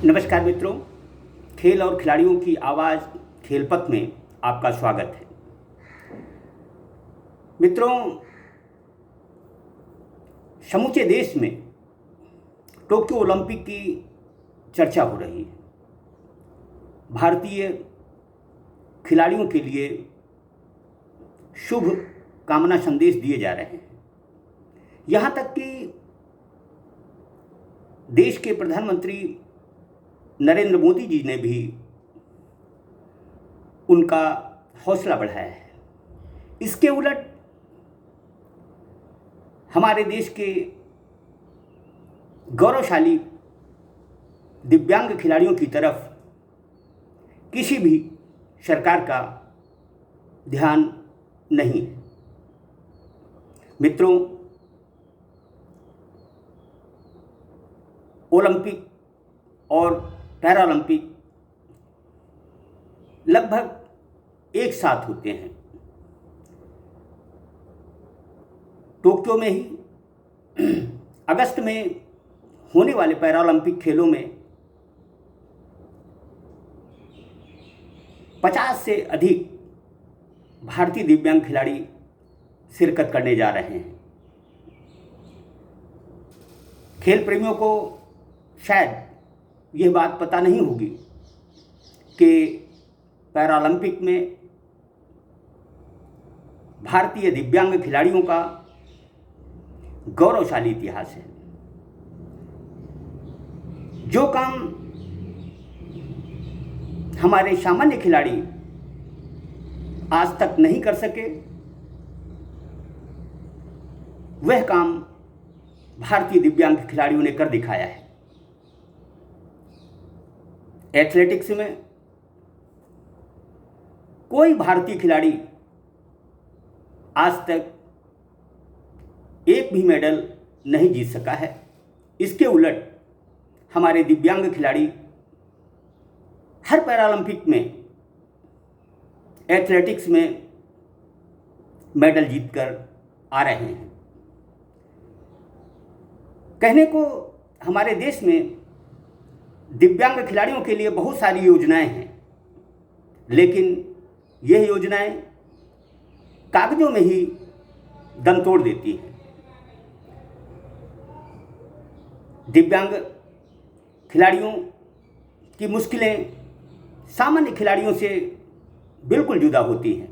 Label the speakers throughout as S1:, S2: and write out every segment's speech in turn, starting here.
S1: नमस्कार मित्रों, खेल और खिलाड़ियों की आवाज़ खेलपथ में आपका स्वागत है। मित्रों, समूचे देश में टोक्यो ओलंपिक की चर्चा हो रही है। भारतीय खिलाड़ियों के लिए शुभ कामना संदेश दिए जा रहे हैं। यहाँ तक कि देश के प्रधानमंत्री नरेंद्र मोदी जी ने भी उनका हौसला बढ़ाया है। इसके उलट हमारे देश के गौरवशाली दिव्यांग खिलाड़ियों की तरफ किसी भी सरकार का ध्यान नहीं है। मित्रों, ओलंपिक और पैरालंपिक लगभग एक साथ होते हैं। टोक्यो में ही अगस्त में होने वाले पैरालंपिक खेलों में 50 से अधिक भारतीय दिव्यांग खिलाड़ी शिरकत करने जा रहे हैं। खेल प्रेमियों को शायद यह बात पता नहीं होगी कि पैरालंपिक में भारतीय दिव्यांग खिलाड़ियों का गौरवशाली इतिहास है। जो काम हमारे सामान्य खिलाड़ी आज तक नहीं कर सके, वह काम भारतीय दिव्यांग खिलाड़ियों ने कर दिखाया है। एथलेटिक्स में कोई भारतीय खिलाड़ी आज तक एक भी मेडल नहीं जीत सका है। इसके उलट हमारे दिव्यांग खिलाड़ी हर पैरालंपिक में एथलेटिक्स में मेडल जीतकर आ रहे हैं। कहने को हमारे देश में दिव्यांग खिलाड़ियों के लिए बहुत सारी योजनाएं हैं, लेकिन यह योजनाएं कागजों में ही दम तोड़ देती हैं। दिव्यांग खिलाड़ियों की मुश्किलें सामान्य खिलाड़ियों से बिल्कुल जुदा होती हैं।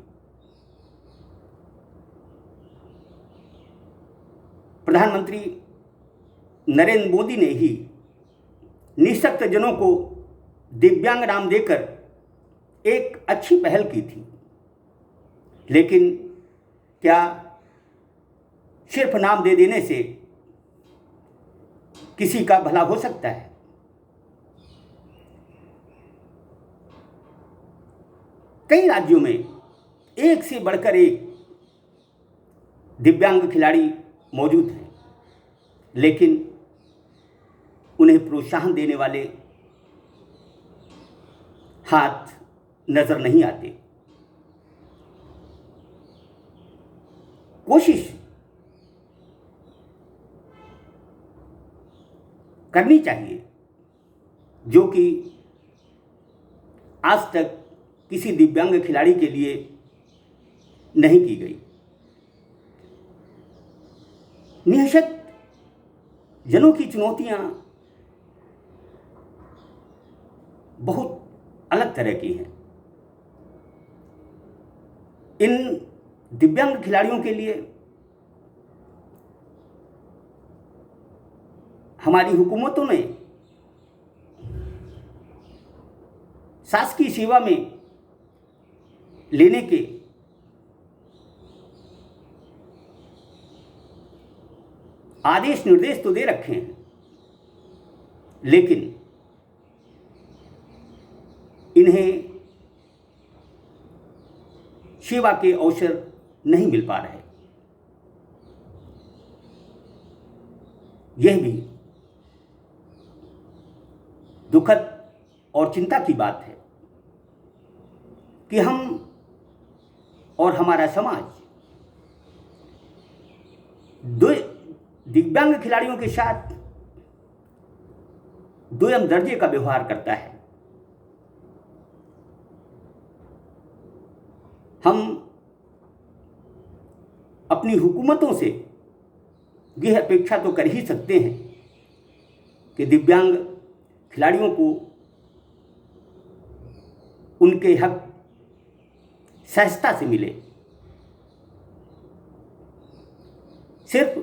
S1: प्रधानमंत्री नरेंद्र मोदी ने ही निःशक्त जनों को दिव्यांग नाम देकर एक अच्छी पहल की थी, लेकिन क्या सिर्फ नाम दे देने से किसी का भला हो सकता है? कई राज्यों में एक से बढ़कर एक दिव्यांग खिलाड़ी मौजूद हैं, लेकिन उन्हें प्रोत्साहन देने वाले हाथ नजर नहीं आते। कोशिश करनी चाहिए जो कि आज तक किसी दिव्यांग खिलाड़ी के लिए नहीं की गई। निःशक्त जनों की चुनौतियां बहुत अलग तरह की हैं। इन दिव्यांग खिलाड़ियों के लिए हमारी हुकूमतों ने शासकीय सेवा में लेने के आदेश निर्देश तो दे रखे हैं, लेकिन इन्हें सेवा के अवसर नहीं मिल पा रहे। यह भी दुखद और चिंता की बात है कि हम और हमारा समाज दो दिव्यांग खिलाड़ियों के साथ दोयम दर्जे का व्यवहार करता है। हम अपनी हुकूमतों से यह अपेक्षा तो कर ही सकते हैं कि दिव्यांग खिलाड़ियों को उनके हक सहजता से मिले। सिर्फ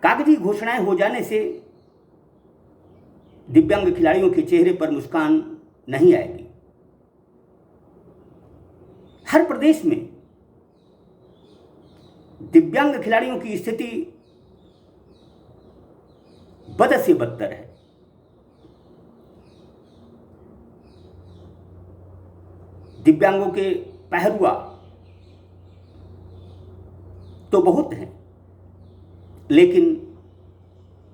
S1: कागजी घोषणाएं हो जाने से दिव्यांग खिलाड़ियों के चेहरे पर मुस्कान नहीं आएगी। हर प्रदेश में दिव्यांग खिलाड़ियों की स्थिति बद से बदतर है। दिव्यांगों के पहरुआ तो बहुत हैं, लेकिन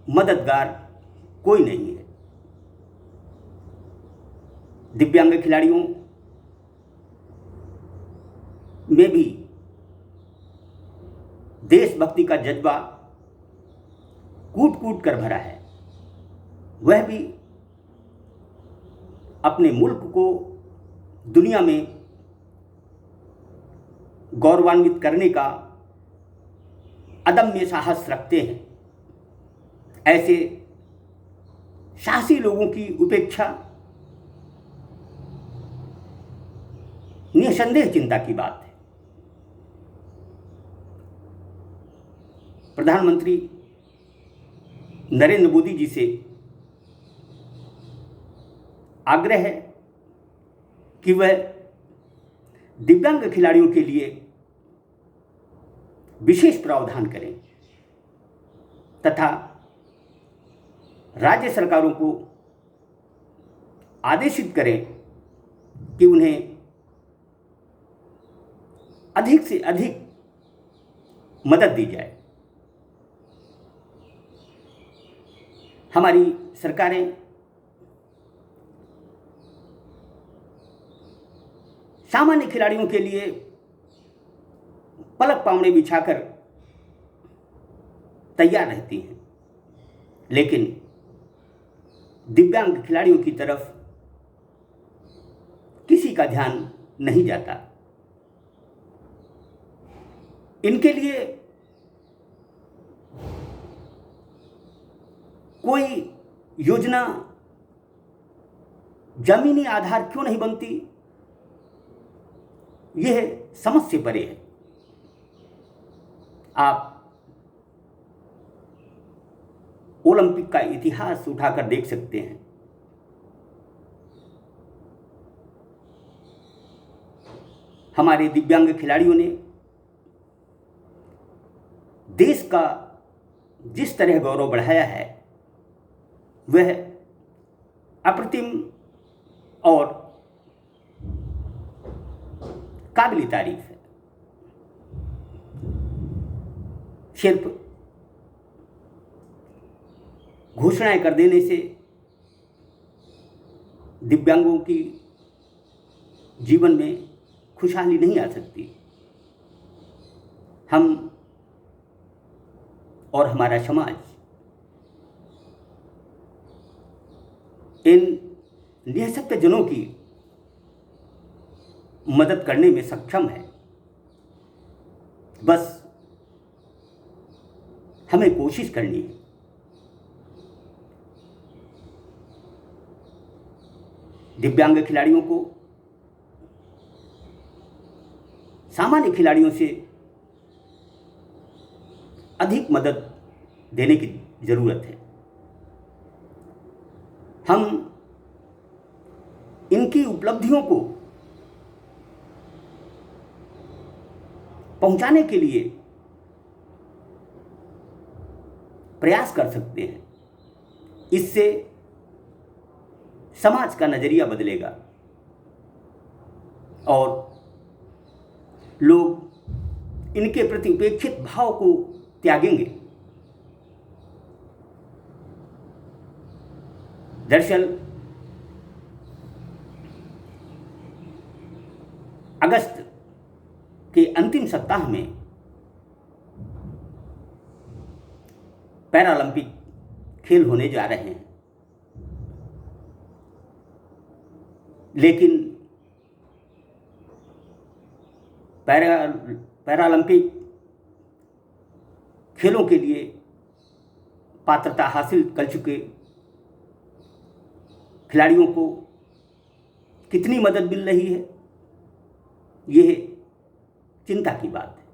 S1: मददगार कोई नहीं है। दिव्यांग खिलाड़ियों में भी देशभक्ति का जज्बा कूट कूट कर भरा है। वह भी अपने मुल्क को दुनिया में गौरवान्वित करने का अदम्य साहस रखते हैं। ऐसे साहसी लोगों की उपेक्षा निसंदेह चिंता की बात है। प्रधानमंत्री नरेंद्र मोदी जी से आग्रह है कि वह दिव्यांग खिलाड़ियों के लिए विशेष प्रावधान करें तथा राज्य सरकारों को आदेशित करें कि उन्हें अधिक से अधिक मदद दी जाए। हमारी सरकारें सामान्य खिलाड़ियों के लिए पलक पावड़े बिछाकर तैयार रहती हैं, लेकिन दिव्यांग खिलाड़ियों की तरफ किसी का ध्यान नहीं जाता। इनके लिए कोई योजना जमीनी आधार क्यों नहीं बनती, यह समझ से परे है। आप ओलंपिक का इतिहास उठाकर देख सकते हैं। हमारे दिव्यांग खिलाड़ियों ने देश का जिस तरह गौरव बढ़ाया है वह अप्रतिम और काबिल तारीफ है। सिर्फ घोषणाएं कर देने से दिव्यांगों की जीवन में खुशहाली नहीं आ सकती। हम और हमारा समाज इन निःशक्त जनों की मदद करने में सक्षम है। बस हमें कोशिश करनी है। दिव्यांग खिलाड़ियों को सामान्य खिलाड़ियों से अधिक मदद देने की जरूरत है। हम इनकी उपलब्धियों को पहुंचाने के लिए प्रयास कर सकते हैं। इससे समाज का नजरिया बदलेगा और लोग इनके प्रति उपेक्षित भाव को त्यागेंगे। दरअसल अगस्त के अंतिम सप्ताह में पैरालंपिक खेल होने जा रहे हैं, लेकिन पैरालंपिक खेलों के लिए पात्रता हासिल कर चुके खिलाड़ियों को कितनी मदद मिल रही है, यह चिंता की बात है।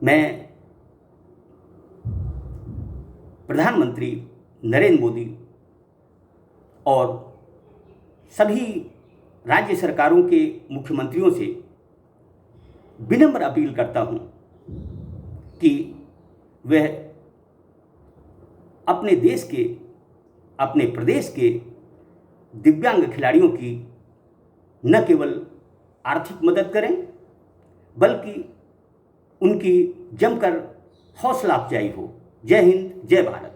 S1: मैं प्रधानमंत्री नरेंद्र मोदी और सभी राज्य सरकारों के मुख्यमंत्रियों से विनम्र अपील करता हूं कि वह अपने देश के, अपने प्रदेश के दिव्यांग खिलाड़ियों की न केवल आर्थिक मदद करें, बल्कि उनकी जमकर हौसला अफजाई हो। जय हिंद, जय भारत।